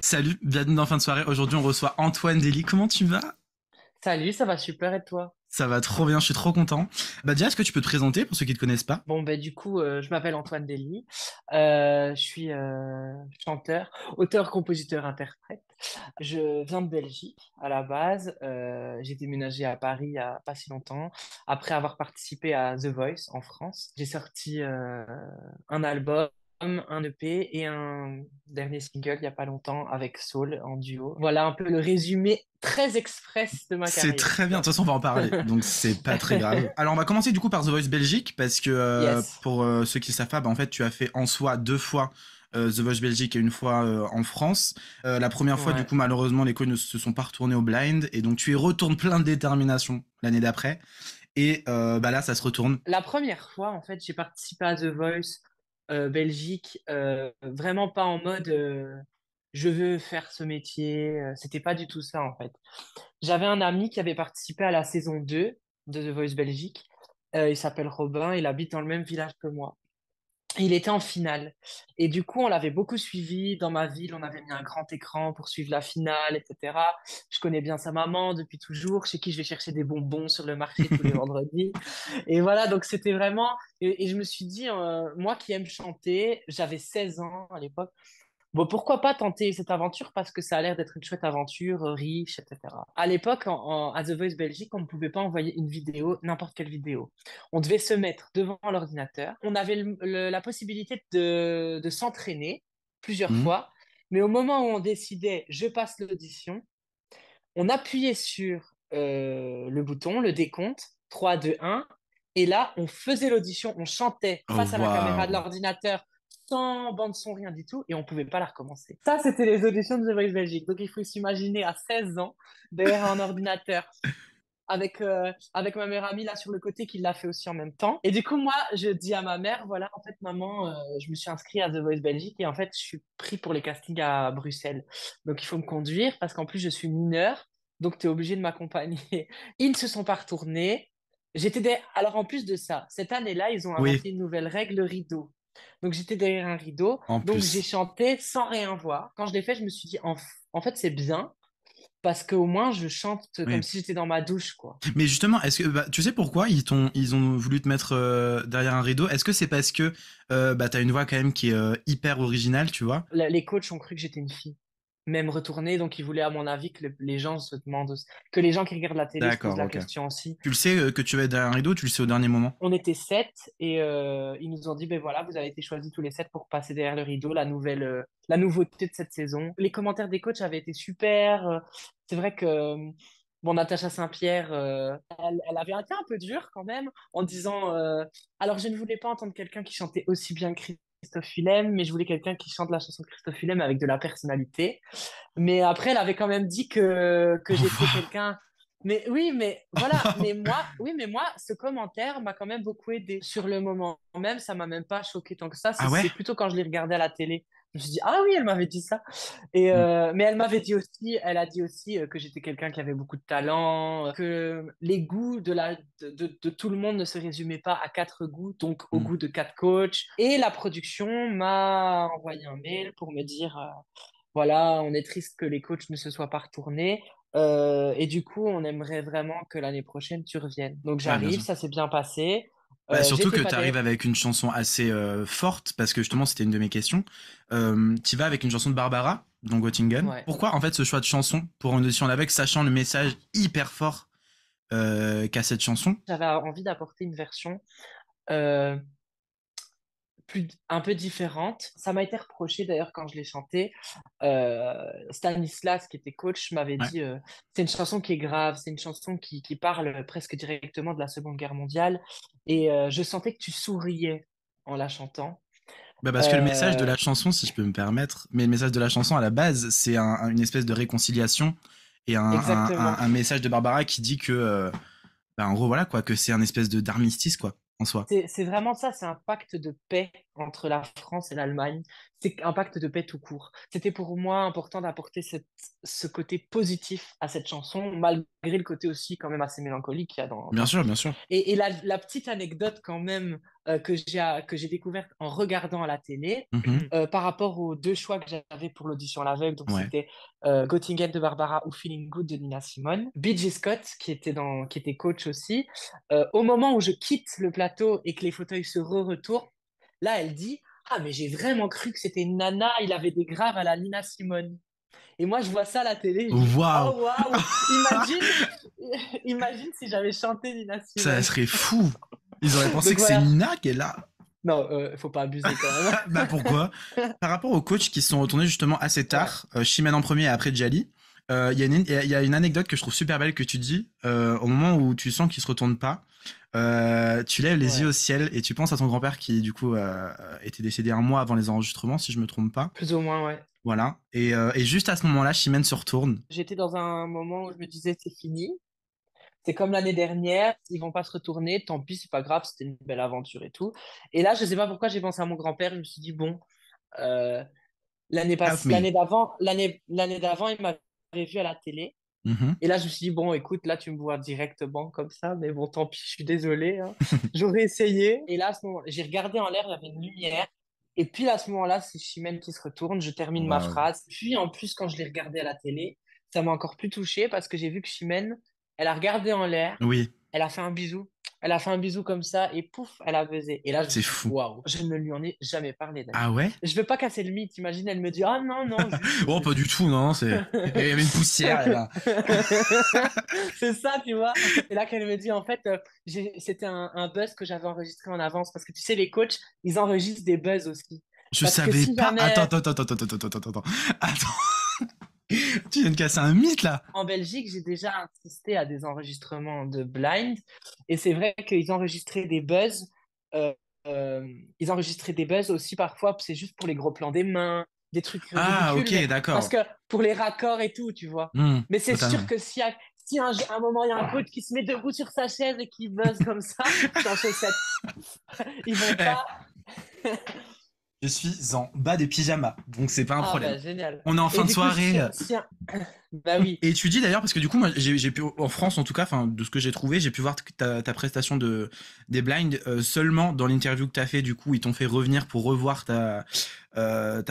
Salut, bienvenue dans Fin de soirée. Aujourd'hui, on reçoit Antoine Dely. Comment tu vas? Salut, ça va super et toi? Ça va trop bien, je suis trop content. Bah déjà, est-ce que tu peux te présenter pour ceux qui te connaissent pas? Bon, ben du coup, je m'appelle Antoine Dely. Je suis chanteur, auteur, compositeur, interprète. Je viens de Belgique à la base. J'ai déménagé à Paris il y a pas si longtemps. Après avoir participé à The Voice en France, j'ai sorti un album, un EP et un dernier single il y a pas longtemps avec Soul en duo. Voilà un peu le résumé très express de ma C'est carrière, très bien, de quoi. toute façon, on va en parler, donc c'est pas très grave. Alors, on va commencer du coup par The Voice Belgique, parce que Yes. pour ceux qui savent pas, bah, en fait, tu as fait en soi deux fois The Voice Belgique et une fois en France. La première fois, du Ouais. coup, malheureusement, les coins ne se sont pas retournés au blind, et donc tu y retournes plein de détermination l'année d'après, et bah là, ça se retourne. La première fois, en fait, j'ai participé à The Voice Belgique, vraiment pas en mode je veux faire ce métier. C'était pas du tout ça, en fait. J'avais un ami qui avait participé à la saison 2 de The Voice Belgique. Il s'appelle Robin, il habite dans le même village que moi. Il était en finale. Et du coup, on l'avait beaucoup suivi dans ma ville. On avait mis un grand écran pour suivre la finale, etc. Je connais bien sa maman depuis toujours, chez qui je vais chercher des bonbons sur le marché tous les vendredis. Et voilà, donc c'était vraiment. Et je me suis dit, moi qui aime chanter, j'avais 16 ans à l'époque. Bon, pourquoi pas tenter cette aventure parce que ça a l'air d'être une chouette aventure, riche, etc. À l'époque, à The Voice Belgique, on ne pouvait pas envoyer une vidéo, n'importe quelle vidéo. On devait se mettre devant l'ordinateur. On avait la possibilité de s'entraîner plusieurs Mhm. fois, mais au moment où on décidait, je passe l'audition, on appuyait sur le bouton, le décompte, 3, 2, 1, et là, on faisait l'audition, on chantait Oh, face à la caméra de waouh! l'ordinateur, sans bande son, rien du tout, et on pouvait pas la recommencer. Ça, c'était les auditions de The Voice Belgique. Donc, il faut s'imaginer à 16 ans, derrière un ordinateur, avec ma mère amie là sur le côté qui l'a fait aussi en même temps. Et du coup, moi, je dis à ma mère, voilà, en fait, maman, je me suis inscrit à The Voice Belgique et en fait, je suis pris pour les castings à Bruxelles. Donc, il faut me conduire parce qu'en plus, je suis mineure, donc tu es obligé de m'accompagner. Ils ne se sont pas retournés. Alors, en plus de ça, cette année-là, ils ont Oui, inventé une nouvelle règle, le rideau. Donc, j'étais derrière un rideau, en donc j'ai plus. chanté sans rien voir. Quand je l'ai fait, je me suis dit, en fait, c'est bien parce qu'au moins, je chante comme Oui. si j'étais dans ma douche, quoi. Mais justement, est-ce que bah, tu sais pourquoi ils ont voulu te mettre derrière un rideau? Est-ce que c'est parce que bah t'as une voix quand même qui est hyper originale, tu vois? Les coachs ont cru que j'étais une fille. Même retournée, donc ils voulaient, à mon avis, que les gens se demandent, que les gens qui regardent la télé se posent D'accord, la ok. question aussi. Tu le sais que tu vas être derrière un rideau, tu le sais au dernier moment. On était sept et ils nous ont dit, ben voilà, vous avez été choisis tous les sept pour passer derrière le rideau, la nouveauté de cette saison. Les commentaires des coachs avaient été super. C'est vrai que bon, Natacha Saint-Pierre, elle avait été un peu dure quand même en disant, alors je ne voulais pas entendre quelqu'un qui chantait aussi bien que Christophe Willem, mais je voulais quelqu'un qui chante la chanson de Christophe Willem avec de la personnalité. Mais après, elle avait quand même dit que Oh, j'étais waouh. quelqu'un. Mais oui, mais voilà. Mais moi, oui, mais moi, ce commentaire m'a quand même beaucoup aidé. Sur le moment même, ça m'a même pas choqué tant que ça. Ah ouais? C'est plutôt quand je l'ai regardé à la télé. Je me suis dit, ah oui, elle m'avait dit ça. Hmm. Mais elle m'avait dit aussi, elle a dit aussi que j'étais quelqu'un qui avait beaucoup de talent, que les goûts de tout le monde ne se résumaient pas à quatre goûts, donc au Hmm. goût de quatre coachs. Et la production m'a envoyé un mail pour me dire, voilà, on est triste que les coachs ne se soient pas retournés. Et du coup, on aimerait vraiment que l'année prochaine, tu reviennes. Donc Ouais, bien j'arrive, sûr. ça s'est bien passé. Bah, surtout J'étais que pas tu arrives derrière. avec une chanson assez forte, parce que justement, c'était une de mes questions. Tu vas avec une chanson de Barbara, donc Göttingen. Ouais. Pourquoi, en fait, ce choix de chanson pour une audition avec, sachant le message hyper fort qu'a cette chanson? J'avais envie d'apporter une version euh, un peu différente. Ça m'a été reproché d'ailleurs quand je l'ai chanté. Stanislas, qui était coach, m'avait Ouais. dit c'est une chanson qui est grave, c'est une chanson qui parle presque directement de la Seconde Guerre mondiale. Et je sentais que tu souriais en la chantant. Bah parce que le message de Euh, la chanson, si je peux me permettre, mais le message de la chanson à la base, c'est une espèce de réconciliation et exactement. un message de Barbara qui dit que, bah en gros voilà quoi, que c'est un espèce de d'armistice quoi, en soi. C'est vraiment ça, c'est un pacte de paix entre la France et l'Allemagne. C'est un pacte de paix tout court. C'était pour moi important d'apporter ce côté positif à cette chanson, malgré le côté aussi quand même assez mélancolique qu'il y a Bien sûr, bien sûr. Et la petite anecdote quand même que j'ai découverte en regardant à la télé Mhm. par rapport aux deux choix que j'avais pour l'audition à l'aveugle. Donc, Ouais. c'était Göttingen de Barbara ou Feeling Good de Nina Simone. B.J. Scott, qui était coach aussi. Au moment où je quitte le plateau et que les fauteuils se retournent, là, elle dit, ah, mais j'ai vraiment cru que c'était une nana, il avait des graves à la Nina Simone. Et moi, je vois ça à la télé, je dis, Waouh! oh waouh, imagine, imagine si j'avais chanté Nina Ça Simone. serait fou! Ils auraient pensé Donc que c'est voilà. Nina qui est là. Non, faut pas abuser quand même. Bah pourquoi? Par rapport aux coachs qui se sont retournés justement assez Ouais, tard, Chimène en premier et après Djali, il y a une anecdote que je trouve super belle que tu dis, au moment où tu sens qu'ils se retournent pas, tu lèves les yeux ouais, au ciel et tu penses à ton grand-père qui du coup était décédé un mois avant les enregistrements si je me trompe pas. plus ou moins, ouais. Voilà. Et juste à ce moment-là, Chimène se retourne. J'étais dans un moment où je me disais, c'est fini. C'est comme l'année dernière, ils vont pas se retourner, tant pis, c'est pas grave, c'était une belle aventure et tout. Et là, je sais pas pourquoi j'ai pensé à mon grand-père, je me suis dit, bon, euh, Help me. l'année d'avant, il m'avait vu à la télé. Mhm. Et là, je me suis dit, bon, écoute, là, tu me vois directement comme ça, mais bon, tant pis, je suis désolé, hein. J'aurais essayé. Et là, à ce moment, j'ai regardé en l'air, il y avait une lumière. Et puis, à ce moment-là, c'est Chimène qui se retourne, je termine ma Waouh. phrase. Puis, en plus, quand je l'ai regardé à la télé, ça m'a encore plus touché parce que j'ai vu que Chimène, elle a regardé en l'air, Oui, elle a fait un bisou. Elle a fait un bisou comme ça et pouf, elle a buzzé. Et là, je me c'est suis dit, fou. waouh, je ne lui en ai jamais parlé Ah d'ailleurs. ouais? Je veux pas casser le mythe, imagine, elle me dit, ah non, non, juste, Oh, j'ai pas du fait. tout, non, c'est. Il y avait une poussière, et ben. C'est ça, tu vois. Et là, qu'elle me dit, en fait, c'était un buzz que j'avais enregistré en avance. Parce que tu sais, les coachs, ils enregistrent des buzz aussi. Je Parce que savais si pas. Attends, jamais attends, attends, attends, attends, attends, attends. Attends. Tu viens de casser un mythe là. en Belgique, j'ai déjà assisté à des enregistrements de blind. Et c'est vrai qu'ils enregistraient des buzz. euh, Ils enregistraient des buzz aussi parfois. C'est juste pour les gros plans des mains, des trucs Ah, ridicules. ok, Mais parce d'accord. que pour les raccords et tout, tu vois. Mais c'est sûr Totalement. que si un moment il y a un coach qui se met debout sur sa chaise et qui buzz comme ça, je suis en chaussettes. Ils vont Eh, pas. je suis en bas des pyjamas, donc c'est pas un Ah problème. bah génial. On est en Et fin de du coup, soirée. bah oui. Et tu dis d'ailleurs, parce que du coup, moi, j'ai pu, en France en tout cas, enfin, de ce que j'ai trouvé, j'ai pu voir ta prestation des blinds seulement dans l'interview que t'as fait. Du coup, ils t'ont fait revenir pour revoir ta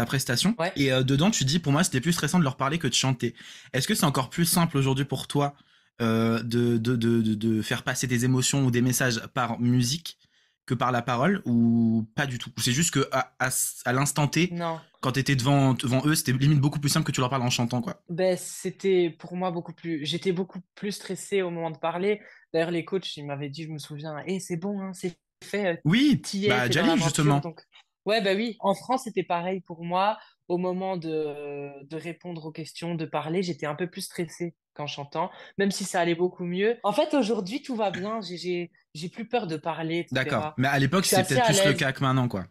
prestation. Ouais. Et dedans, tu dis, pour moi, c'était plus stressant de leur parler que de chanter. Est-ce que c'est encore plus simple aujourd'hui pour toi de faire passer des émotions ou des messages par musique que par la parole ou pas du tout? C'est juste que à l'instant T, Non. quand t'étais devant eux, c'était limite beaucoup plus simple que tu leur parles en chantant, quoi. Ben, c'était pour moi beaucoup plus. J'étais beaucoup plus stressée au moment de parler. D'ailleurs, les coachs, ils m'avaient dit, je me souviens, c'est bon, hein, c'est fait, Oui, t'y es, bah t'es dans Jali l'aventure. justement. Donc, ouais, bah oui. En France, c'était pareil pour moi. Au moment de répondre aux questions, de parler, j'étais un peu plus stressée qu'en chantant, même si ça allait beaucoup mieux. En fait, aujourd'hui, tout va bien. J'ai plus peur de parler, D'accord. etc. Mais à l'époque, Je suis c'est assez peut-être à plus le cas l'aise. que maintenant, quoi.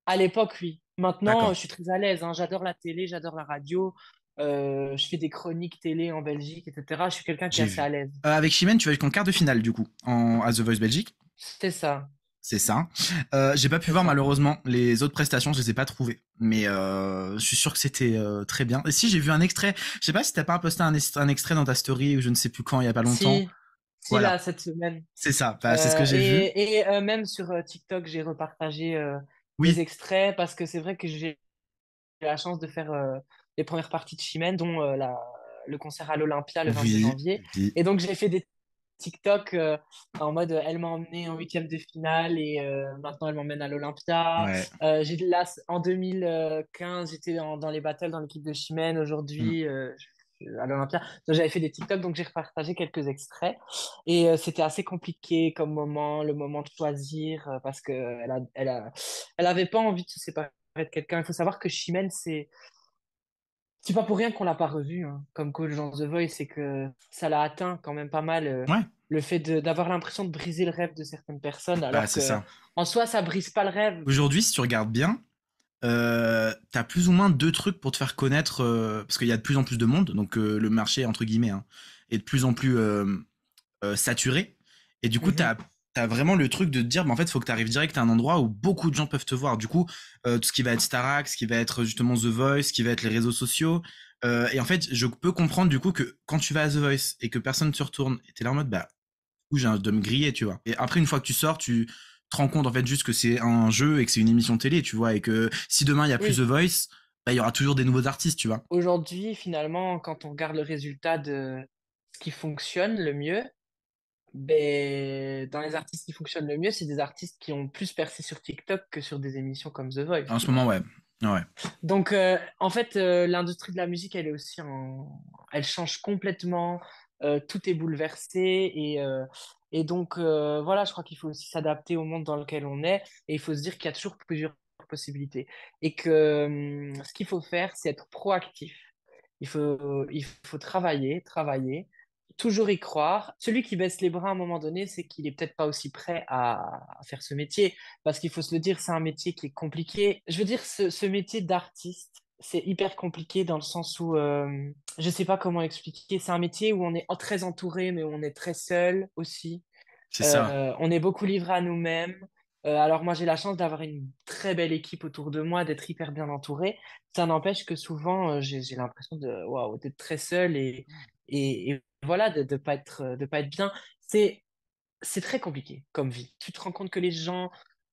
À l'époque, oui. Maintenant, D'accord. je suis très à l'aise, hein. J'adore la télé, j'adore la radio. Je fais des chroniques télé en Belgique, etc. Je suis quelqu'un qui est J'ai assez à vu. l'aise. Avec Chimène, tu vas jusqu'en quart de finale, du coup, à The Voice Belgique. C'est ça, C'est ça. J'ai pas pu c'est voir ça. malheureusement les autres prestations, je les ai pas trouvées. Mais je suis sûr que c'était très bien. Et si j'ai vu un extrait, je sais pas si t'as pas posté un extrait dans ta story ou je ne sais plus quand, il y a pas longtemps. Si, si là, Voilà. cette semaine. C'est ça. Bah, c'est ce que j'ai vu. Même sur TikTok, j'ai repartagé des Oui. extraits parce que c'est vrai que j'ai eu la chance de faire les premières parties de Chimène, dont le concert à l'Olympia le 22 Oui. janvier. Oui. Et donc, j'ai fait des TikTok en mode elle m'a emmené en huitième de finale et maintenant elle m'emmène à l'Olympia. Ouais. Là, en 2015, j'étais dans les battles dans l'équipe de Chimène. Mm. Aujourd'hui, je suis à l'Olympia. Donc, j'avais fait des TikTok, donc j'ai repartagé quelques extraits. Et c'était assez compliqué comme moment, le moment de choisir, parce que elle avait pas envie de se séparer de quelqu'un. Il faut savoir que Chimène, c'est pas pour rien qu'on l'a pas revu hein, comme coach dans The Voice, c'est que ça l'a atteint quand même pas mal Ouais. le fait d'avoir l'impression de briser le rêve de certaines personnes, Bah alors c'est que ça. en soi ça brise pas le rêve. Aujourd'hui, si tu regardes bien, t'as plus ou moins deux trucs pour te faire connaître, parce qu'il y a de plus en plus de monde, donc le marché, entre guillemets, hein, est de plus en plus saturé. Et du coup, Mhm, t'as vraiment le truc de te dire, bah, en fait, il faut que tu arrives direct à un endroit où beaucoup de gens peuvent te voir. Du coup, tout ce qui va être Starac, ce qui va être justement The Voice, ce qui va être les réseaux sociaux. Et en fait, je peux comprendre du coup que quand tu vas à The Voice et que personne ne se retourne, et t'es là en mode, bah, où j'ai un de me griller, tu vois. Et après, une fois que tu sors, te rends compte en fait juste que c'est un jeu et que c'est une émission télé, tu vois, et que si demain il y a plus The Oui, Voice, bah il y aura toujours des nouveaux artistes, tu vois. aujourd'hui, finalement, quand on regarde le résultat de ce qui fonctionne le mieux, ben, dans les artistes qui fonctionnent le mieux, c'est des artistes qui ont plus percé sur TikTok que sur des émissions comme The Voice, En tu ce vois. moment, ouais. Ouais. Donc, en fait, l'industrie de la musique, elle est aussi en... Elle change complètement, tout est bouleversé et donc, voilà, je crois qu'il faut aussi s'adapter au monde dans lequel on est et il faut se dire qu'il y a toujours plusieurs possibilités et que ce qu'il faut faire, c'est être proactif. Il faut travailler, travailler, toujours y croire. Celui qui baisse les bras à un moment donné, c'est qu'il est peut-être pas aussi prêt à faire ce métier. Parce qu'il faut se le dire, c'est un métier qui est compliqué. Je veux dire, ce métier d'artiste, c'est hyper compliqué dans le sens où, je sais pas comment expliquer. C'est un métier où on est très entouré, mais où on est très seul aussi. C'est ça. On est beaucoup livré à nous-mêmes. Alors moi, j'ai la chance d'avoir une très belle équipe autour de moi, d'être hyper bien entouré. Ça n'empêche que souvent, j'ai l'impression de, waouh, d'être très seul et voilà, de pas être bien. C'est, c'est très compliqué comme vie. Tu te rends compte que les gens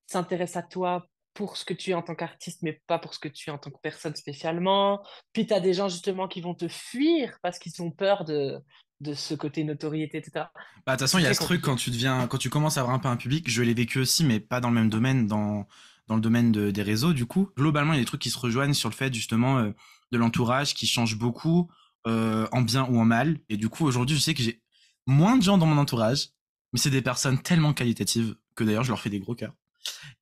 s'intéressent à toi pour ce que tu es en tant qu'artiste, mais pas pour ce que tu es en tant que personne spécialement. Puis tu as des gens justement qui vont te fuir parce qu'ils ont peur de ce côté notoriété, etc. Bah, de toute façon, C'est il y a très ce truc compliqué. quand tu commences à avoir un peu un public, je l'ai vécu aussi, mais pas dans le même domaine, dans le domaine des réseaux, du coup. Globalement, il y a des trucs qui se rejoignent sur le fait, justement, de l'entourage qui change beaucoup, en bien ou en mal. Et du coup, aujourd'hui, je sais que j'ai moins de gens dans mon entourage, mais c'est des personnes tellement qualitatives que d'ailleurs, je leur fais des gros cœurs.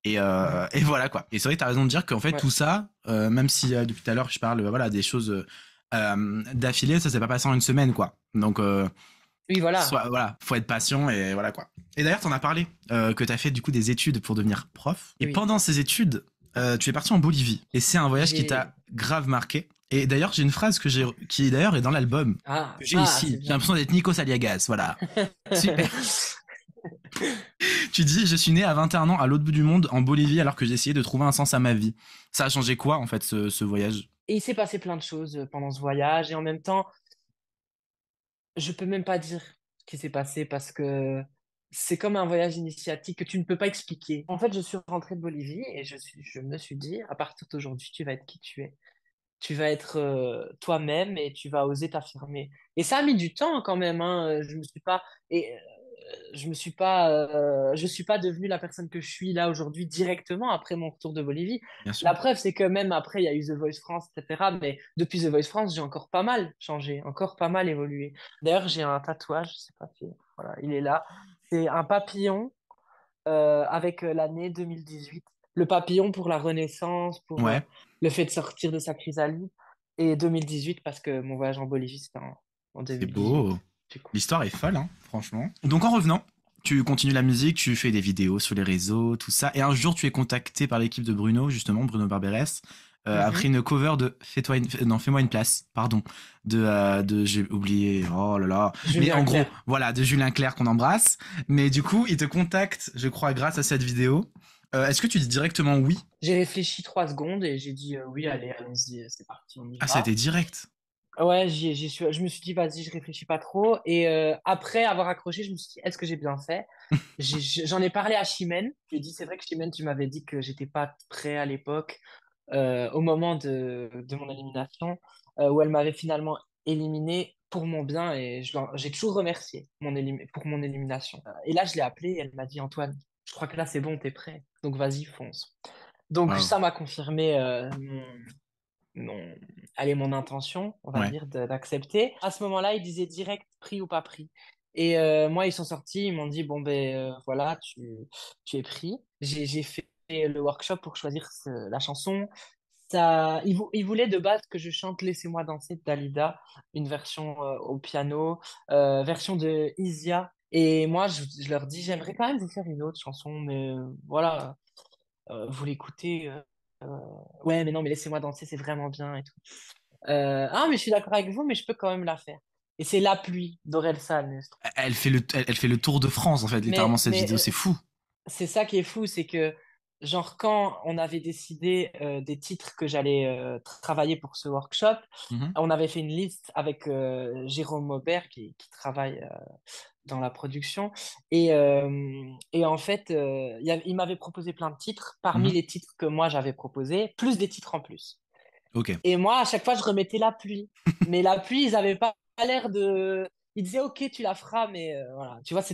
Mhm. Et voilà, quoi. Et c'est vrai que t'as raison de dire qu'en fait, Ouais. tout ça, même si depuis tout à l'heure, je parle, voilà, des choses, d'affilée, ça s'est pas passé en une semaine, quoi. Donc, Oui, voilà. voilà, faut être patient et voilà quoi. Et d'ailleurs, t'en as parlé que t'as fait du coup des études pour devenir prof. Et Oui. pendant ces études, tu es parti en Bolivie. Et c'est un voyage qui J'ai... t'a grave marqué. Et d'ailleurs, j'ai une phrase qui d'ailleurs est dans l'album Ah, que j'ai ah, c'est ici. J'ai bien. l'impression d'être Nikos Aliagas, voilà. Super. Tu dis, je suis né à 21 ans à l'autre bout du monde en Bolivie alors que j'ai essayé de trouver un sens à ma vie. Ça a changé quoi en fait ce voyage? Et il s'est passé plein de choses pendant ce voyage et en même temps, je peux même pas dire ce qui s'est passé parce que c'est comme un voyage initiatique que tu ne peux pas expliquer. En fait, je suis rentré de Bolivie et je me suis dit, à partir d'aujourd'hui, tu vas être qui tu es. Tu vas être toi-même et tu vas oser t'affirmer. Et ça a mis du temps quand même, hein. Je me suis pas et je suis pas devenue la personne que je suis là aujourd'hui directement après mon retour de Bolivie. Bien sûr. La preuve, c'est que même après, il y a eu The Voice France, etc. Mais depuis The Voice France, j'ai encore pas mal changé, encore pas mal évolué. D'ailleurs, j'ai un tatouage, je sais pas si, voilà, il est là. C'est un papillon avec l'année 2018. Le papillon pour la Renaissance, pour Ouais, le fait de sortir de sa chrysalide. Et 2018 parce que mon voyage en Bolivie, c'était en c'est 2018. beau. Du coup. L'histoire est folle, hein, franchement. Donc en revenant, tu continues la musique, tu fais des vidéos sur les réseaux, tout ça. Et un jour, tu es contacté par l'équipe de Bruno, justement, Bruno Barberes, après Mhm. une cover de non, Fais-moi une place, pardon, j'ai oublié, oh là là. Mais en Julien gros, Clerc. voilà, de Julien Clerc qu'on embrasse. Mais du coup, il te contacte, je crois, grâce à cette vidéo. Est-ce que tu dis directement oui? J'ai réfléchi 3 secondes et j'ai dit oui, allez, allons-y, c'est parti, on y Ah, ça a été va. direct. Ouais, je me suis dit, vas-y, je réfléchis pas trop. Et après avoir accroché, je me suis dit, est-ce que j'ai bien fait? J'en ai parlé à Chimène. Je lui ai dit, c'est vrai que Chimène, tu m'avais dit que j'étais pas prêt à l'époque, au moment de mon élimination, où elle m'avait finalement éliminé pour mon bien et j'ai toujours remercié pour mon élimination. Et là, je l'ai appelée et elle m'a dit, Antoine, je crois que là, c'est bon, t'es prêt. Donc, vas-y, fonce. Donc, Waouh. ça m'a confirmé mon, allez, mon intention, on va Ouais. dire, d'accepter. À ce moment-là, ils disaient direct pris ou pas pris. Et moi, ils sont sortis, ils m'ont dit, bon, ben voilà, tu es pris. J'ai fait le workshop pour choisir la chanson. Ça, ils voulaient de base que je chante Laissez-moi danser de Dalida, une version au piano, version de Isia. Et moi, je leur dis, j'aimerais quand même vous faire une autre chanson, mais voilà, vous l'écoutez. Ouais, mais non, mais laissez-moi danser, c'est vraiment bien et tout. Ah, mais je suis d'accord avec vous, mais je peux quand même la faire. Et c'est La pluie d'Orelsan. Elle fait le tour de France, en fait, littéralement, cette Mais vidéo. C'est fou. c'est ça qui est fou, c'est que, genre, quand on avait décidé des titres que j'allais travailler pour ce workshop, Mhm. on avait fait une liste avec Jérôme Maubert qui travaille dans la production. Et en fait, il m'avait proposé plein de titres, parmi Mhm. les titres que moi j'avais proposés, plus des titres en plus. Ok. Et moi, à chaque fois, je remettais la pluie. Mais la pluie, ils avaient pas l'air de. Ils disaient, OK, tu la feras, mais voilà. Tu vois, ça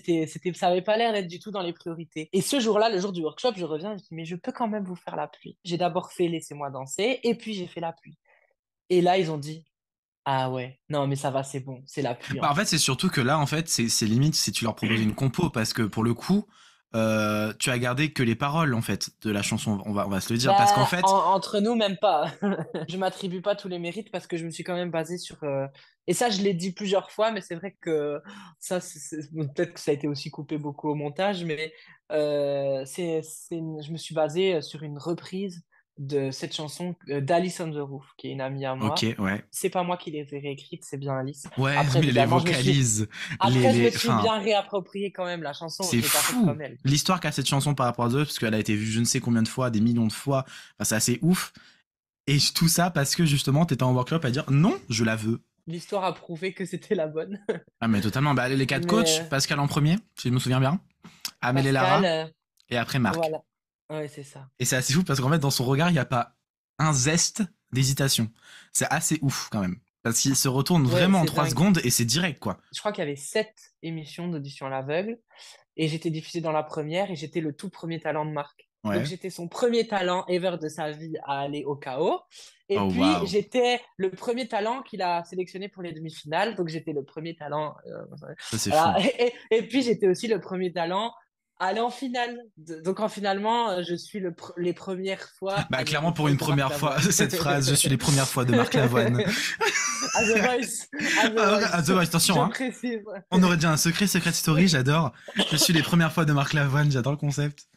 avait pas l'air d'être du tout dans les priorités. Et ce jour-là, le jour du workshop, je reviens, je dis, mais je peux quand même vous faire la pluie. J'ai d'abord fait Laissez-moi danser, et puis j'ai fait la pluie. Et là, ils ont dit, ah ouais, non, mais ça va, c'est bon, c'est la pluie, Bah, en en fait, fait. c'est surtout que là, en fait, c'est limite si tu leur proposes une compo, parce que pour le coup, tu as gardé que les paroles, en fait, de la chanson, on va se le dire, parce qu'en Bah, fait, entre nous, même pas. Je m'attribue pas tous les mérites parce que je me suis quand même basée sur. Et ça, je l'ai dit plusieurs fois, mais c'est vrai que ça, bon, peut-être que ça a été aussi coupé beaucoup au montage, mais je me suis basée sur une reprise de cette chanson d'Alice on the Roof, qui est une amie à moi. ok, ouais. C'est pas moi qui les ai réécrites, c'est bien Alice. Ouais, Après, mais les évidemment, vocalises, après, je me suis enfin, bien réapproprié quand même la chanson. c'est Je l'ai pas faite fou. comme elle. L'histoire qu'a cette chanson par rapport à d'autres, parce qu'elle a été vue je ne sais combien de fois, des millions de fois, enfin, c'est assez ouf. Et tout ça parce que justement, t'étais en workshop à dire non, je la veux. L'histoire a prouvé que c'était la bonne. Ah, mais totalement. Bah, les quatre Mais coachs, Pascal en premier, si je me souviens bien, Amel et Pascal. Lara, et après Marc. Voilà. Ouais, c'est ça. Et c'est assez fou parce qu'en fait, dans son regard, il n'y a pas un zeste d'hésitation. C'est assez ouf quand même. Parce qu'il se retourne Ouais, vraiment en c'est 3 dingue. secondes et c'est direct, quoi. Je crois qu'il y avait 7 émissions d'audition à l'aveugle et j'étais diffusée dans la première et j'étais le tout premier talent de Marc. Donc Ouais. j'étais son premier talent ever de sa vie à aller au KO. Et Oh, puis waouh. j'étais le premier talent qu'il a sélectionné pour les demi-finales. Donc j'étais le premier talent. Ça, c'est fou. Voilà. Et puis j'étais aussi le premier talent à aller en finale. Donc en finalement, je suis les premières fois Bah, à clairement, pour l'épreuve une de Marc première fois, Lavoine. cette phrase, je suis les premières fois de Marc Lavoine. À The Voice, à The Ah, Voice, attention, je hein. précise. On aurait dit un secret story, j'adore. Je suis les premières fois de Marc Lavoine, j'adore le concept.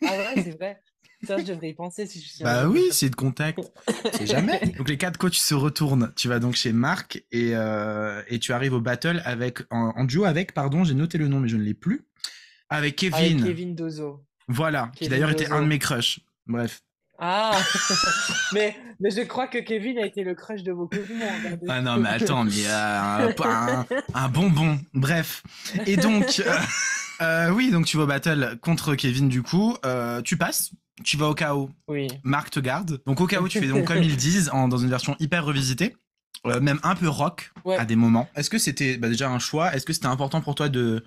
Ah ouais, c'est vrai. Ça, je devrais y penser si un Bah jour je oui, fais c'est de contact. On sait jamais. Donc les quatre coachs se retournent. Tu vas donc chez Marc et tu arrives au battle avec en duo avec, pardon, j'ai noté le nom mais je ne l'ai plus. Avec avec Kevin. Kevin Dozo. Voilà, qui Kevin d'ailleurs était un de Dozo. mes crushs. Bref. Ah, mais je crois que Kevin a été le crush de beaucoup de monde, hein, du Ah non coup. mais attends, mais un bonbon. Bref. Et donc oui, donc tu vas au battle contre Kevin du coup, tu passes, tu vas au KO. Oui. Marc te garde. Donc au KO, tu fais donc comme ils disent dans une version hyper revisitée. Même un peu rock à Ouais. des moments. Est-ce que c'était déjà un choix? Est-ce que c'était important pour toi de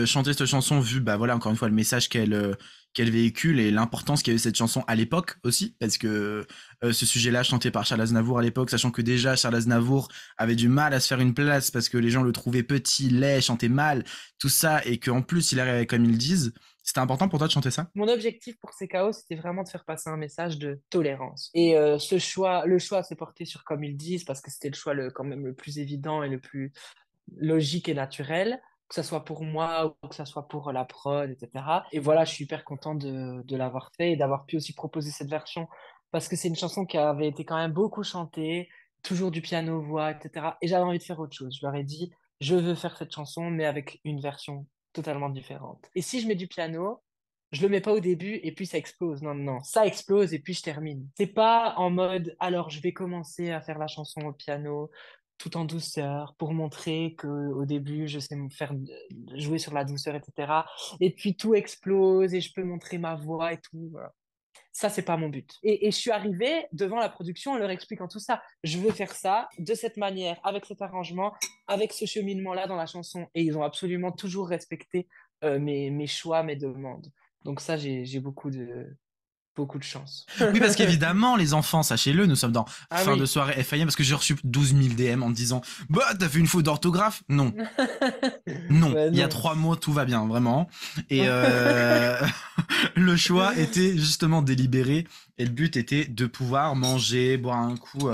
chanter cette chanson vu bah voilà encore une fois le message qu'elle véhicule et l'importance qu'avait cette chanson à l'époque aussi parce que ce sujet-là chanté par Charles Aznavour à l'époque sachant que déjà Charles Aznavour avait du mal à se faire une place parce que les gens le trouvaient petit, laid, chantait mal, tout ça et qu'en plus il arrivait comme ils disent. C'était important pour toi de chanter ça? Mon objectif pour ces chaos, c'était vraiment de faire passer un message de tolérance. Et le choix s'est porté sur comme ils disent, parce que c'était le choix quand même le plus évident et le plus logique et naturel, que ça soit pour moi ou que ça soit pour la prod, etc. Et voilà, je suis hyper content de l'avoir fait et d'avoir pu aussi proposer cette version parce que c'est une chanson qui avait été quand même beaucoup chantée, toujours du piano-voix, etc. Et j'avais envie de faire autre chose. Je leur ai dit, je veux faire cette chanson, mais avec une version totalement différente. Et si je mets du piano, je le mets pas au début et puis ça explose. Non, non, ça explose et puis je termine. C'est pas en mode, alors je vais commencer à faire la chanson au piano tout en douceur pour montrer que au début je sais me faire jouer sur la douceur, etc. Et puis tout explose et je peux montrer ma voix et tout. Voilà. Ça, c'est pas mon but. Et je suis arrivée devant la production en leur expliquant tout ça. Je veux faire ça de cette manière, avec cet arrangement, avec ce cheminement-là dans la chanson. Et ils ont absolument toujours respecté mes choix, mes demandes. Donc ça, j'ai beaucoup de chance. Oui, parce qu'évidemment, les enfants, sachez-le, nous sommes dans Ah fin de oui. soirée FIM parce que j'ai reçu 12 000 DM en me disant bah, t'as fait une faute d'orthographe? Non. Non. Ouais, Il y a non. 3 mots, tout va bien, vraiment. Et le choix était justement délibéré et le but était de pouvoir manger, boire un coup.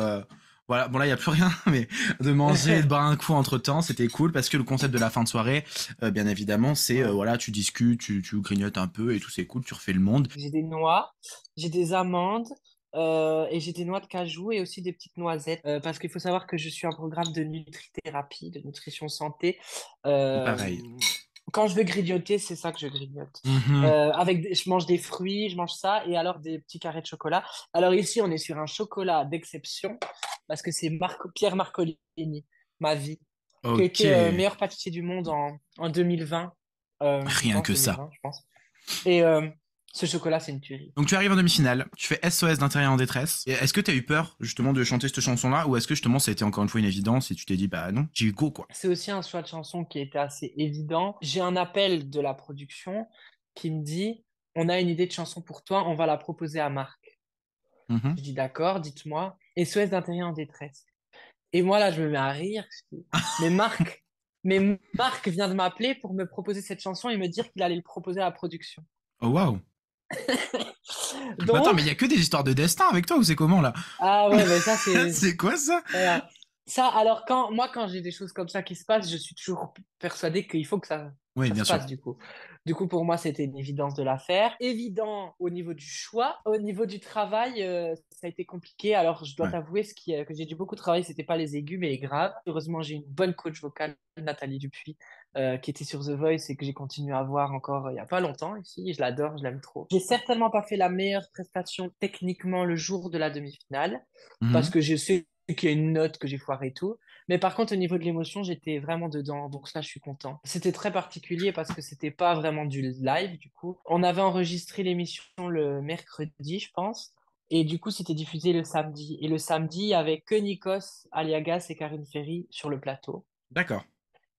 Voilà, bon là il y a plus rien, mais de manger et de boire un coup entre temps, c'était cool parce que le concept de la fin de soirée, bien évidemment, c'est Ouais. voilà, tu discutes, tu grignotes un peu et tout, c'est cool, tu refais le monde. J'ai des noix, j'ai des amandes et j'ai des noix de cajou et aussi des petites noisettes. Parce qu'il faut savoir que je suis un programme de nutrithérapie, de nutrition santé. Euh, Pareil. Quand je veux grignoter, c'est ça que je grignote. Mhm. Je mange des fruits, je mange ça et alors des petits carrés de chocolat. Alors ici, on est sur un chocolat d'exception parce que c'est Pierre Marcolini, ma vie. qui a Ok, été meilleur pâtissier du monde en 2020. Je rien pense que ça. 2020, je pense. Et ce chocolat, c'est une tuerie. Donc tu arrives en demi-finale, tu fais SOS d'intérieur en détresse. Et est-ce que t'as eu peur justement de chanter cette chanson-là, ou est-ce que justement ça a été encore une fois une évidence et tu t'es dit bah non, j'ai eu go quoi. C'est aussi un choix de chanson qui était assez évident. J'ai un appel de la production qui me dit, on a une idée de chanson pour toi, on va la proposer à Marc. Mhm. Je dis d'accord, dites-moi. SOS d'intérieur en détresse. Et moi là, je me mets à rire. Je dis, mais Marc, mais Marc vient de m'appeler pour me proposer cette chanson et me dire qu'il allait le proposer à la production. Oh waouh. Bah attends, mais il y Donc, a que des histoires de destin avec toi ou c'est comment là? ah ouais, mais ça c'est C'est quoi ça? voilà. Ça, alors quand j'ai des choses comme ça qui se passent, je suis toujours persuadé qu'il faut que Oui, ça bien se sûr. passe du coup. Du coup, pour moi, c'était une évidence de la faire. Évident au niveau du choix. Au niveau du travail, ça a été compliqué. Alors, je dois Ouais. t'avouer, que j'ai dû beaucoup travailler, c'était pas les aigus, mais les graves. Heureusement, j'ai une bonne coach vocale, Nathalie Dupuis, qui était sur The Voice et que j'ai continué à voir encore il y a pas longtemps ici. Je l'adore, je l'aime trop. J'ai certainement pas fait la meilleure prestation techniquement le jour de la demi-finale parce Mhm. que je sais qu'il y a une note que j'ai foirée et tout. Mais par contre, au niveau de l'émotion, j'étais vraiment dedans. Donc ça, je suis content. C'était très particulier parce que c'était pas vraiment du live, du coup. On avait enregistré l'émission le mercredi, je pense. Et du coup, c'était diffusé le samedi. Et le samedi, il y avait que Nikos Aliagas et Karine Ferry sur le plateau. D'accord.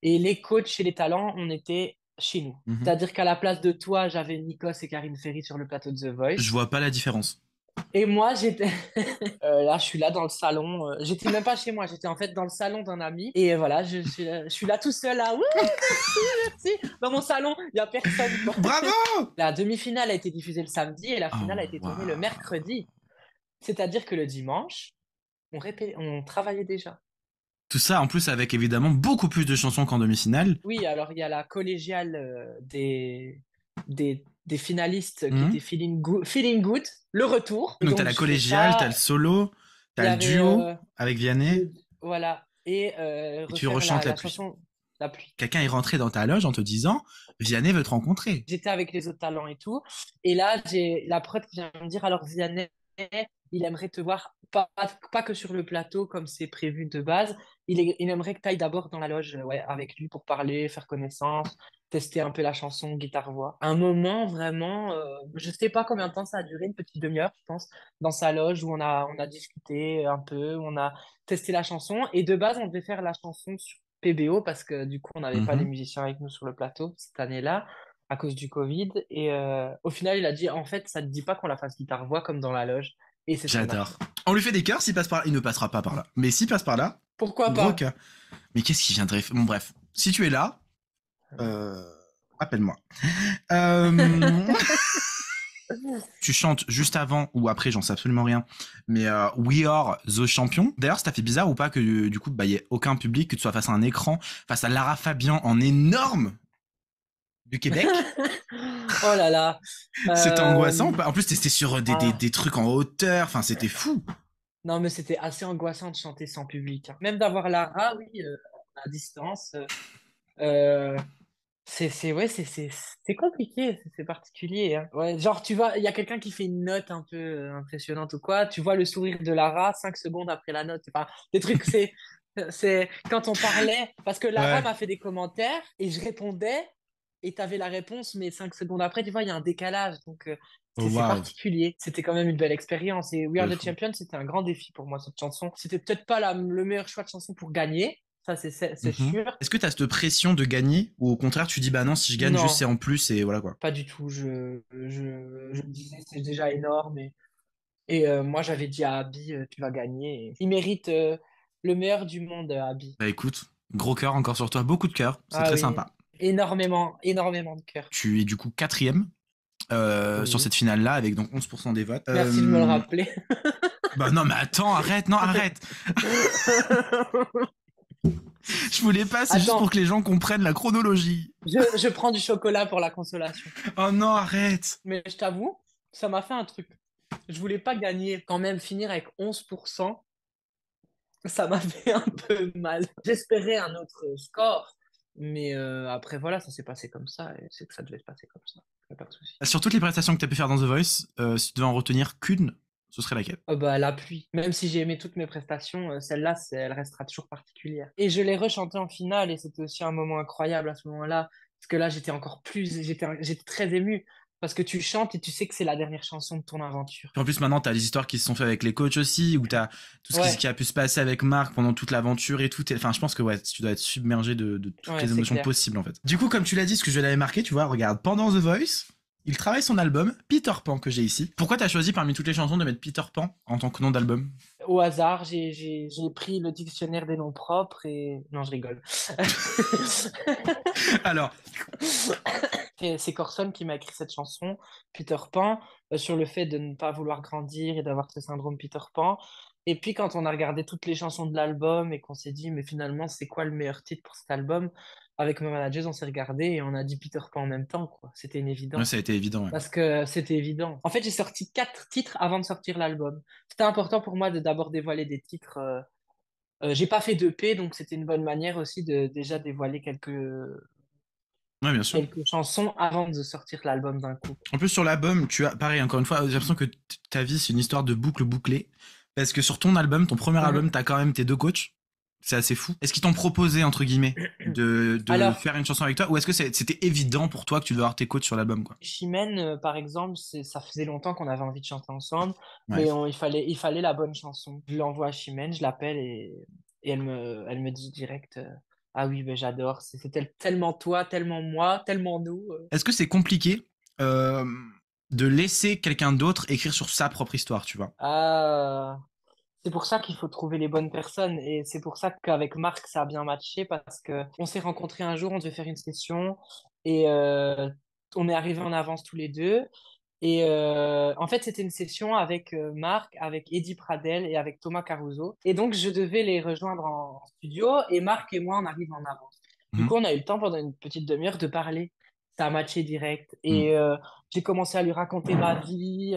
Et les coachs et les talents, on était chez nous. Mhm. C'est-à-dire qu'à la place de toi, j'avais Nikos et Karine Ferry sur le plateau de The Je Voice. vois pas la différence. Et moi, j'étais là, je suis là dans le salon. J'étais même pas chez moi, j'étais en fait dans le salon d'un ami. Et voilà, je suis là tout seul là. Oui, merci, merci. Dans mon salon, il y a personne quoi. Bravo! La demi-finale a été diffusée le samedi et la Oh finale a été tournée le waouh. mercredi. C'est-à-dire que le dimanche, on travaillait déjà. Tout ça en plus avec évidemment beaucoup plus de chansons qu'en demi-finale. Oui, alors il y a la collégiale des finalistes qui Mhm. était Feeling Good, le retour. Et Donc t'as donc la je fais collégiale, t'as le ça. solo, Il y t'as le avait duo avec Vianney, voilà et et tu refaire rechantes la la pluie. chanson La pluie. Quelqu'un est rentré dans ta loge en te disant Vianney veut te rencontrer. J'étais avec les autres talents et tout. Et là, j'ai la prod qui vient me dire, alors Vianney, il aimerait te voir, pas que sur le plateau comme c'est prévu de base. Il aimerait que tu ailles d'abord dans la loge ouais, avec lui pour parler, faire connaissance, tester un peu la chanson, guitare-voix. Un moment vraiment, je sais pas combien de temps ça a duré, une petite demi-heure, je pense, dans sa loge où on a discuté un peu, on a testé la chanson. Et de base, on devait faire la chanson sur PBO parce que du coup, on n'avait pas les Mhm. musiciens avec nous sur le plateau cette année-là à cause du Covid. Et au final, il a dit, en fait, ça ne te dit pas qu'on la fasse guitare-voix comme dans la loge. Et c'est ce qu'on a J'adore. fait. On lui fait des cœurs, s'il passe par là. Il ne passera pas par là. Mais s'il passe par là, Pourquoi gros pas? cœur. Mais qu'est-ce qui viendrait. Bon, bref. Si tu es là, euh, appelle-moi. Euh, tu chantes juste avant ou après, j'en sais absolument rien. Mais We Are the Champion. D'ailleurs, ça fait bizarre ou pas que du coup, bah, il n'y ait aucun public, que tu sois face à un écran, face à Lara Fabian en énorme du Québec. Oh là là. C'était angoissant. Euh, En plus, c'était sur ah, des trucs en hauteur. Enfin, c'était fou. non, mais c'était assez angoissant de chanter sans public, hein. Même d'avoir Lara, oui, à distance. Euh, ouais, c'est compliqué, c'est particulier, hein. Ouais, genre, tu vois, il y a quelqu'un qui fait une note un peu impressionnante ou quoi, tu vois le sourire de Lara 5 secondes après la note. Enfin, des trucs, c'est quand on parlait, parce que Lara Ouais. m'a fait des commentaires et je répondais et t'avais la réponse, mais 5 secondes après, tu vois, il y a un décalage. Donc, Oh, c'est waouh. particulier. C'était quand même une belle expérience. Et We Are De the fou. Champion, c'était un grand défi pour moi, cette chanson. C'était peut-être pas le meilleur choix de chanson pour gagner. Ça, c'est Mhm. sûr. Est-ce que tu as cette pression de gagner ou au contraire tu dis bah non si je gagne juste c'est Non, en plus et voilà quoi. pas du tout. Je me disais, c'est déjà énorme. Et moi, j'avais dit à Abby, tu vas gagner. Et il mérite le meilleur du monde, Abby. Bah écoute, gros cœur encore sur toi, beaucoup de cœur, c'est Ah très oui, sympa. énormément, énormément de cœur. Tu es du coup quatrième sur Oui. cette finale là avec donc 11% des votes. Merci de me le rappeler. Bah non mais attends, arrête, non arrête. Je voulais pas, c'est juste pour Attends, que les gens comprennent la chronologie. je prends du chocolat pour la consolation. Oh non arrête. Mais je t'avoue, ça m'a fait un truc. Je voulais pas gagner, quand même finir avec 11%. Ça m'a fait un peu mal. J'espérais un autre score, mais après voilà, ça s'est passé comme ça et c'est que ça devait se passer comme ça. Y a pas de souci. Sur toutes les prestations que tu as pu faire dans The Voice, si tu devais en retenir qu'une, ce serait laquelle? Bah, la pluie. Même si j'ai aimé toutes mes prestations, celle-là, elle restera toujours particulière. Et je l'ai rechantée en finale et c'était aussi un moment incroyable à ce moment-là. Parce que là, j'étais très ému. Parce que tu chantes et tu sais que c'est la dernière chanson de ton aventure. Puis en plus, maintenant, t'as les histoires qui se sont faites avec les coachs aussi, où t'as tout ce qui Ouais, a pu se passer avec Marc pendant toute l'aventure et tout. Enfin, je pense que ouais, tu dois être submergé de toutes ouais, les c'est émotions clair. possibles, en fait. Du coup, comme tu l'as dit, ce que je l'avais marqué, tu vois, regarde, pendant The Voice, il travaille son album Peter Pan que j'ai ici. Pourquoi t'as choisi parmi toutes les chansons de mettre Peter Pan en tant que nom d'album? Au hasard, j'ai pris le dictionnaire des noms propres et... Non, je rigole. Alors, C'est Corson qui m'a écrit cette chanson, Peter Pan, sur le fait de ne pas vouloir grandir et d'avoir ce syndrome Peter Pan. Et puis quand on a regardé toutes les chansons de l'album et qu'on s'est dit, mais finalement, c'est quoi le meilleur titre pour cet album? Avec mes managers, on s'est regardé et on a dit Peter Pan en même temps, quoi. C'était une ouais, évidence. ça a été évident, ouais. Parce que c'était évident. En fait, j'ai sorti 4 titres avant de sortir l'album. C'était important pour moi de d'abord dévoiler des titres. J'ai pas fait d'EP, donc c'était une bonne manière aussi de déjà dévoiler Ouais, bien sûr. quelques chansons avant de sortir l'album d'un coup. En plus, sur l'album, tu as, pareil, encore une fois, j'ai l'impression que ta vie, c'est une histoire de boucle bouclée. Parce que sur ton album, ton premier album, t'as quand même tes deux coachs. C'est assez fou. Est-ce qu'ils t'ont proposé, entre guillemets, de Alors, faire une chanson avec toi, ou est-ce que c'était évident pour toi que tu devais avoir tes coachs sur l'album, quoi? Chimène, par exemple, ça faisait longtemps qu'on avait envie de chanter ensemble, Ouais. mais il fallait la bonne chanson. Je l'envoie à Chimène, je l'appelle et elle me dit direct, ah oui, ben j'adore, c'était tellement toi, tellement moi, tellement nous. Est-ce que c'est compliqué euh, de laisser quelqu'un d'autre écrire sur sa propre histoire, tu vois? Ah, c'est pour ça qu'il faut trouver les bonnes personnes et c'est pour ça qu'avec Marc, ça a bien matché parce que on s'est rencontrés un jour, on devait faire une session et on est arrivés en avance tous les deux. Et en fait, c'était une session avec Marc, avec Eddie Pradel et avec Thomas Caruso. Et donc, je devais les rejoindre en studio et Marc et moi, on arrive en avance. Du Mhm. coup, on a eu le temps pendant une petite demi-heure de parler. Ça a matché direct. Mhm. Et j'ai commencé à lui raconter ma vie.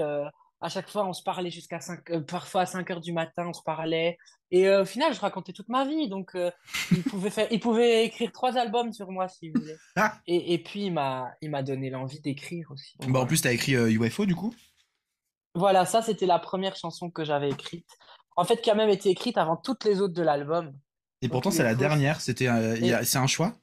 À chaque fois, on se parlait jusqu'à 5, parfois à 5 heures du matin, on se parlait. Et au final, je racontais toute ma vie. Donc, il pouvait écrire 3 albums sur moi s'il voulait. Ah, Et puis, il m'a donné l'envie d'écrire aussi. Donc, bah en voilà. plus, t'as écrit UFO, du coup. Voilà, ça, c'était la première chanson que j'avais écrite. En fait, qui a même été écrite avant toutes les autres de l'album. Et Donc, pourtant, c'est la UFO, dernière. C'est un choix.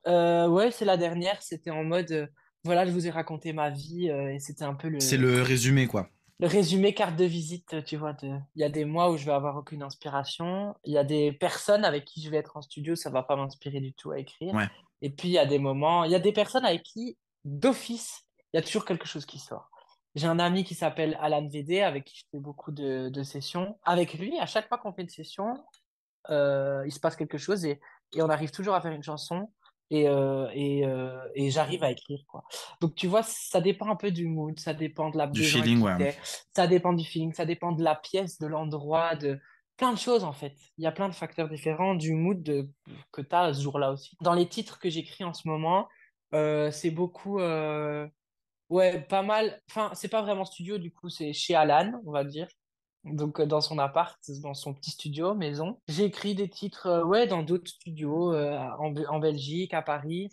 ouais, c'est la dernière. C'était en mode, voilà, je vous ai raconté ma vie et c'était un peu C'est le, le résumé, quoi. le résumé carte de visite, tu vois. Il y a des mois où je vais avoir aucune inspiration. Il y a des personnes avec qui je vais être en studio, ça va pas m'inspirer du tout à écrire. Ouais. Et puis, il y a des moments, il y a des personnes avec qui, d'office, il y a toujours quelque chose qui sort. J'ai un ami qui s'appelle Alan VD, avec qui je fais beaucoup de sessions. Avec lui, à chaque fois qu'on fait une session, il se passe quelque chose et on arrive toujours à faire une chanson et j'arrive à écrire, quoi. Donc, tu vois, ça dépend un peu du mood, ça dépend Du des gens avec feeling, qui ouais. t'es, ça dépend du feeling, ça dépend de la pièce, de l'endroit, de plein de choses, en fait. Il y a plein de facteurs différents du mood que tu as ce jour-là aussi. Dans les titres que j'écris en ce moment, c'est beaucoup, ouais, pas mal. Enfin, c'est pas vraiment studio, du coup, c'est chez Alan, on va dire. Donc, dans son appart, dans son petit studio, maison. J'ai écrit des titres, ouais, dans d'autres studios, en Belgique, à Paris.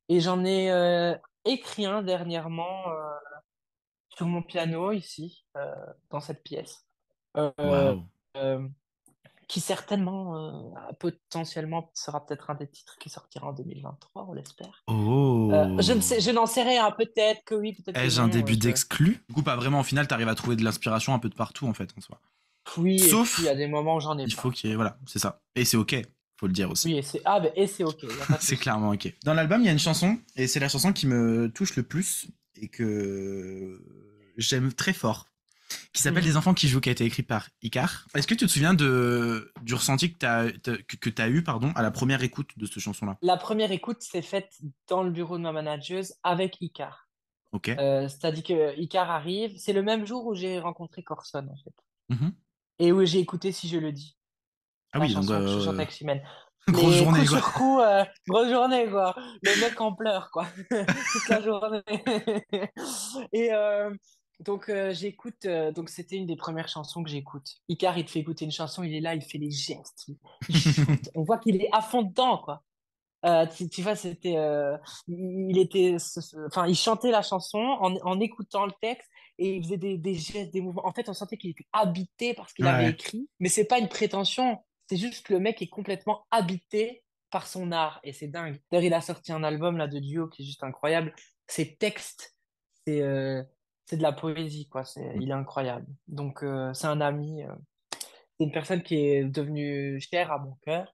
Et j'en ai écrit un dernièrement sur mon piano, ici, dans cette pièce. Euh, Waouh. euh, qui certainement, potentiellement, sera peut-être un des titres qui sortira en 2023, on l'espère. Je ne sais, Oh. je n'en sais rien, peut-être que oui, peut-être que Ai-je un non. début d'exclu? Du coup, pas vraiment. Au final, t'arrives à trouver de l'inspiration un peu de partout, en fait, en soi. Oui, et puis il y Sauf, a des moments où j'en ai il faut pas. qu'il y ait... Voilà, c'est ça. Et c'est OK. Faut le dire aussi. Oui, et c'est ok, il n'y a pas de C'est souci. clairement OK. Dans l'album, il y a une chanson, et c'est la chanson qui me touche le plus, et que j'aime très fort, qui s'appelle Mhm. Les enfants qui jouent, qui a été écrit par Icar. Est-ce que tu te souviens du ressenti que t'as eu, pardon, à la première écoute de cette chanson-là? La première écoute s'est faite dans le bureau de ma manageuse avec Icar. OK. C'est-à-dire que Icar arrive, c'est le même jour où j'ai rencontré Corson, en fait. Mhm. Et où j'ai écouté Si je le dis, Ah la oui, donc chanson que je chante avec Chimène. grosse Mais journée, coup quoi. sur coup, grosse journée, quoi. Le mec en pleurs, quoi. Toute la journée. Et donc, j'écoute. Donc, c'était une des premières chansons que j'écoute. Icar, il te fait écouter une chanson, il est là, il fait les gestes, il shoot. On voit qu'il est à fond dedans, quoi. Tu vois, il était, enfin, il chantait la chanson en écoutant le texte et il faisait des gestes, des mouvements. En fait, on sentait qu'il était habité par ce qu'il avait Ouais. écrit, mais c'est pas une prétention. C'est juste que le mec est complètement habité par son art et c'est dingue. D'ailleurs, il a sorti un album là de duo qui est juste incroyable. Ses textes, c'est euh, c'est de la poésie, quoi. Il est incroyable. Donc, c'est un ami, c'est une personne qui est devenue chère à mon cœur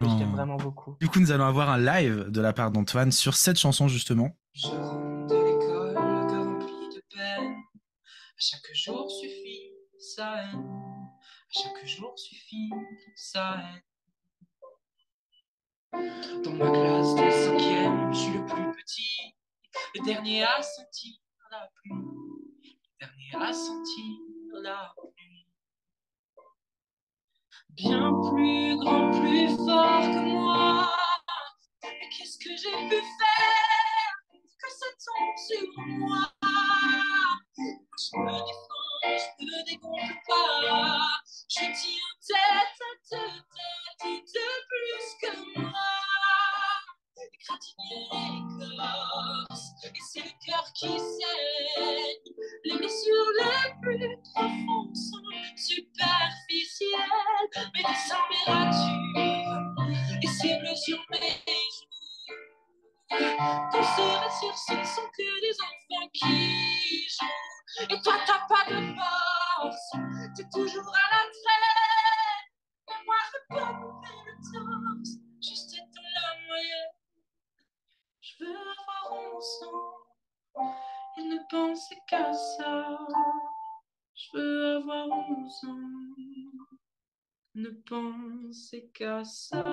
et je l'aime Oh. vraiment beaucoup. Du coup, nous allons avoir un live de la part d'Antoine sur cette chanson justement. Je rentre de l'école, le cœur rempli de peine. À chaque jour suffit sa haine. À chaque jour suffit sa haine. Dans ma classe de cinquième, je suis le plus petit. Le dernier à sentir la pluie. Le dernier à sentir la pluie. Bien plus grand, plus fort que moi. Mais qu'est-ce que j'ai pu faire que ça tombe sur moi? Je me défends, je me dégonfle pas. Je tiens tête à tête, et de plus que moi. Égratigner l'écorce, et c'est le cœur qui saigne. Les blessures les plus profondes sont superficielles, mais descends mes ratures, et cible sur mes joues. Qu'on se rassure, ce ne sont que des enfants qui jouent. Et toi, t'as pas de force, t'es toujours à la traîne. Et moi, je peux couper le torse, juste être la moyenne. Je veux avoir 11 ans et ne penser qu'à ça. Je veux avoir 11 ans, ne penser qu'à ça.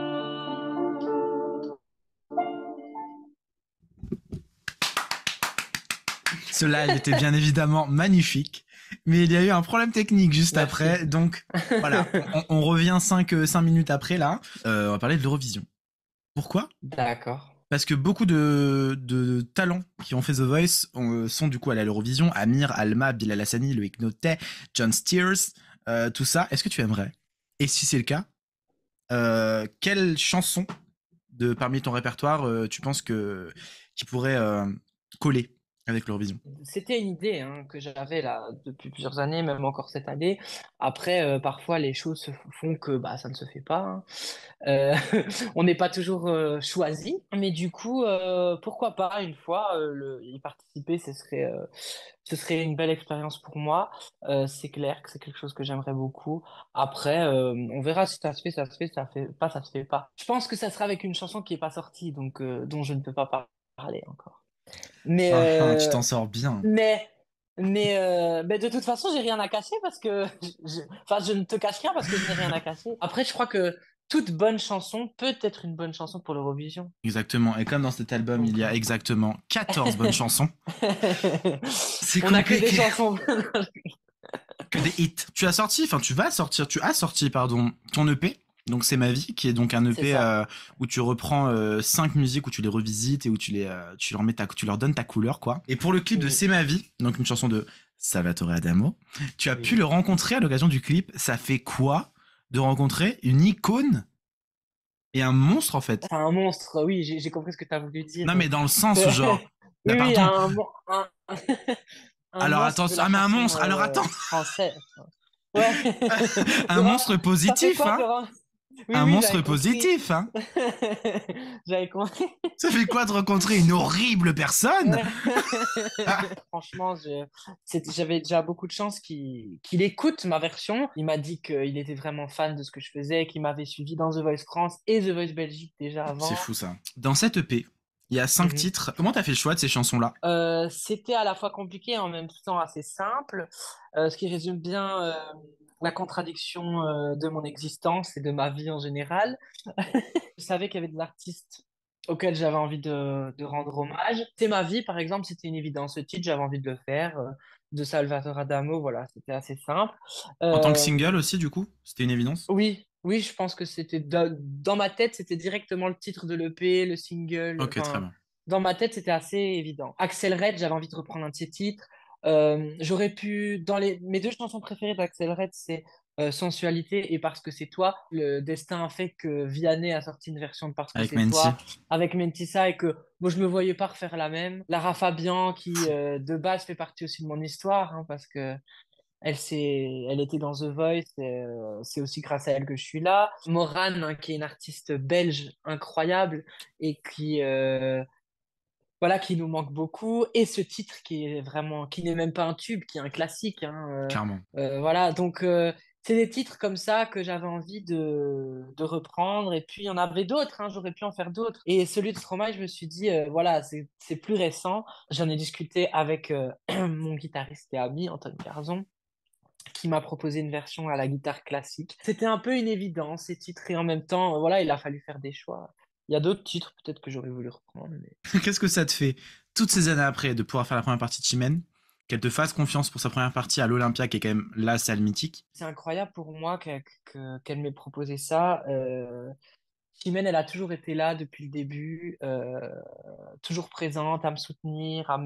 Ce live était bien évidemment magnifique, mais il y a eu un problème technique juste Merci. après. Donc voilà, on revient 5 minutes après là. On va parler de l'Eurovision. Pourquoi? D'accord. Parce que beaucoup de talents qui ont fait The Voice sont du coup allés à l'Eurovision. Amir, Alma, Bilal Hassani, Loïc Notet, John Steers, tout ça. Est-ce que tu aimerais? Et si c'est le cas, quelle chanson de parmi ton répertoire tu penses que qui pourrait coller avec l'Eurovision? C'était une idée hein, que j'avais là depuis plusieurs années, même encore cette année. Après, parfois les choses se font que bah ça ne se fait pas, hein. Euh, on n'est pas toujours choisi, mais du coup, pourquoi pas une fois y participer, ce serait une belle expérience pour moi. C'est clair que c'est quelque chose que j'aimerais beaucoup. Après, on verra si ça se fait, ça se fait, ça fait pas, ça se fait pas. Je pense que ça sera avec une chanson qui est pas sortie, donc dont je ne peux pas parler encore. Mais Ah, ah, tu t'en sors bien. mais mais de toute façon, j'ai rien à cacher parce que enfin, je ne te cache rien parce que je n'ai rien à cacher. Après, je crois que toute bonne chanson peut être une bonne chanson pour l'Eurovision. Exactement. Et comme dans cet album, il Donc, y a exactement 14 bonnes chansons, c'est on n'a que des compliqué. chansons. Que des hits. Tu as sorti, pardon, ton EP. Donc c'est ma vie, qui est donc un C'est EP ça. où tu reprends 5 musiques, où tu les revisites et où tu leur donnes ta couleur, quoi. Et pour le clip de Oui, C'est ma vie, donc une chanson de Salvatore Adamo, tu as pu oui. le rencontrer à l'occasion du clip. Ça fait quoi de rencontrer une icône et un monstre en fait? C'est un monstre. Oui, j'ai compris ce que tu as voulu dire. Non mais dans le sens où genre, Oui, bah oui, pardon. un Alors attends, monstre de la ah mais un chanson monstre. Alors attends, française. Ouais. un monstre Ça fait positif, quoi, hein? Florent? Oui, Un oui, monstre j'avais compris. positif, hein? J'avais compris. Ça fait quoi de rencontrer une horrible personne? Franchement, j'avais déjà beaucoup de chance qu'il écoute ma version. Il m'a dit qu'il était vraiment fan de ce que je faisais, qu'il m'avait suivi dans The Voice France et The Voice Belgique déjà C'est avant. fou ça. Dans cette EP, il y a 5 Mhm. titres. Comment t'as fait le choix de ces chansons-là? C'était à la fois compliqué et en même temps assez simple, ce qui résume bien la contradiction de mon existence et de ma vie en général. Je savais qu'il y avait des artistes auxquels j'avais envie de rendre hommage. C'est ma vie, par exemple, c'était une évidence. Ce titre, j'avais envie de le faire. De Salvatore Adamo, voilà, c'était assez simple. En tant que Euh, single aussi, du coup? C'était une évidence? oui, oui, je pense que c'était dans ma tête, c'était directement le titre de l'EP, le single. Ok, très Enfin, bien. dans ma tête, c'était assez évident. Axel Red, j'avais envie de reprendre un de ses titres. J'aurais pu, mes deux chansons préférées d'Axel Red, c'est Sensualité et Parce que c'est toi. Le destin a fait que Vianney a sorti une version de Parce que Avec c'est Menti. toi avec Mentissa et que moi je me voyais pas refaire la même. Lara Fabian qui de base fait partie aussi de mon histoire hein, parce que elle était dans The Voice, et, c'est aussi grâce à elle que je suis là. Morane, hein, qui est une artiste belge incroyable et voilà, qui nous manque beaucoup. Et ce titre qui est vraiment, qui n'est même pas un tube, qui est un classique, hein, Clairement. voilà, donc c'est des titres comme ça que j'avais envie de reprendre. Et puis il y en avait d'autres, hein, j'aurais pu en faire d'autres. Et celui de Stromae, je me suis dit, voilà, c'est plus récent. J'en ai discuté avec mon guitariste et ami, Antoine Garzon, qui m'a proposé une version à la guitare classique. C'était un peu une évidence, ces titres, et en même temps, voilà, il a fallu faire des choix. Il y a d'autres titres, peut-être que j'aurais voulu reprendre, mais Qu'est-ce que ça te fait, toutes ces années après, de pouvoir faire la première partie de Chimène, qu'elle te fasse confiance pour sa première partie à l'Olympia, qui est quand même la salle mythique? c'est incroyable pour moi qu'elle m'ait proposé ça. Chimène, elle a toujours été là depuis le début, toujours présente, à me soutenir, à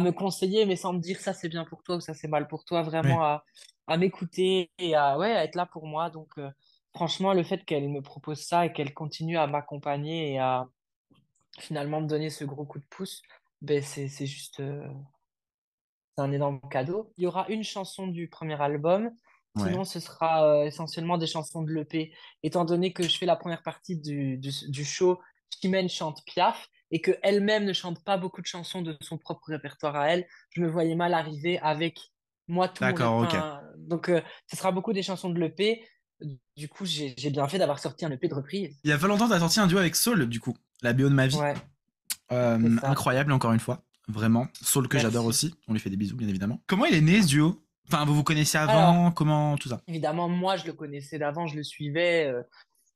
me conseiller, mais sans me dire ça c'est bien pour toi ou ça c'est mal pour toi, Ouais. vraiment à m'écouter et ouais, à être là pour moi. Donc, franchement, le fait qu'elle me propose ça et qu'elle continue à m'accompagner et à finalement me donner ce gros coup de pouce, ben c'est juste, c'est un énorme cadeau. Il y aura une chanson du premier album. Ouais. Sinon, ce sera essentiellement des chansons de l'EP. Étant donné que je fais la première partie du show, Chimène chante Piaf et qu'elle-même ne chante pas beaucoup de chansons de son propre répertoire à elle, je me voyais mal arriver avec moi tout mon D'accord, ok. répertoire. Donc, ce sera beaucoup des chansons de l'EP. Du coup, j'ai bien fait d'avoir sorti un EP de reprise. Il y a pas longtemps, t'as sorti un duo avec Saul, du coup. La BO de ma vie. Ouais, c'est ça. Incroyable, encore une fois. Vraiment. Saul que j'adore Merci. aussi. On lui fait des bisous, bien évidemment. Comment il est né, ce duo? Enfin, vous vous connaissiez Alors, avant? Comment tout ça? évidemment, moi, je le connaissais d'avant, je le suivais.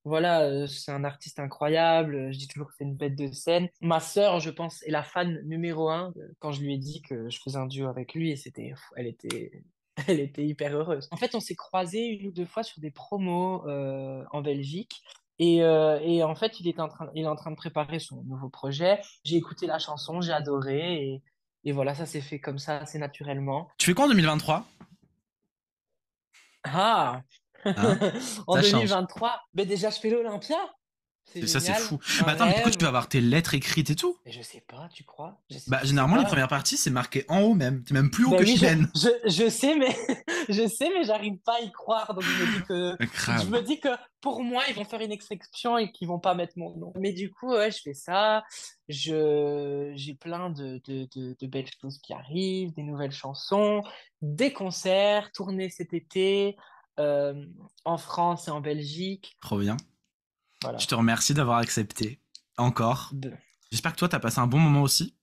Voilà, c'est un artiste incroyable. Je dis toujours que c'est une bête de scène. Ma sœur, je pense, est la fan numéro un quand je lui ai dit que je faisais un duo avec lui et elle était, elle était hyper heureuse. En fait, on s'est croisés une ou deux fois sur des promos en Belgique. Et en fait, il est en train de préparer son nouveau projet. J'ai écouté la chanson, j'ai adoré et voilà, ça s'est fait comme ça, assez naturellement. Tu fais quoi en 2023? Ah! Hein? En Ça change. 2023, mais déjà, je fais l'Olympia. C'est Ça, c'est génial, fou. un Bah attends, mais du coup, tu rêve. vas avoir tes lettres écrites et tout. Mais je sais pas, tu crois? Bah, Je sais généralement, les pas. premières parties, c'est marqué en haut même. T'es même plus haut Ben que oui, Chimène. je sais, mais je sais, mais j'arrive pas à y croire. Donc je Grave. me dis que pour moi, ils vont faire une exception et qu'ils vont pas mettre mon nom. Mais du coup, ouais, je fais ça. J'ai plein de belles choses qui arrivent, des nouvelles chansons, des concerts, tournées cet été, euh, en France et en Belgique. Trop bien. Je Voilà. te remercie d'avoir accepté. Encore. De- J'espère que toi, t'as passé un bon moment aussi.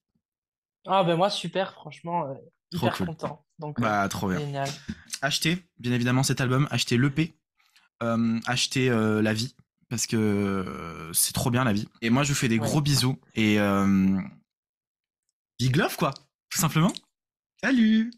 Ah ben moi, super, franchement, Trop hyper cool. content. Donc, Bah, trop bien. génial. Achetez, bien évidemment, cet album. Achetez l'EP. Achetez La Vie. Parce que c'est trop bien, La Vie. Et moi, je vous fais des gros Ouais. bisous. Et big love, quoi. Tout simplement. Salut!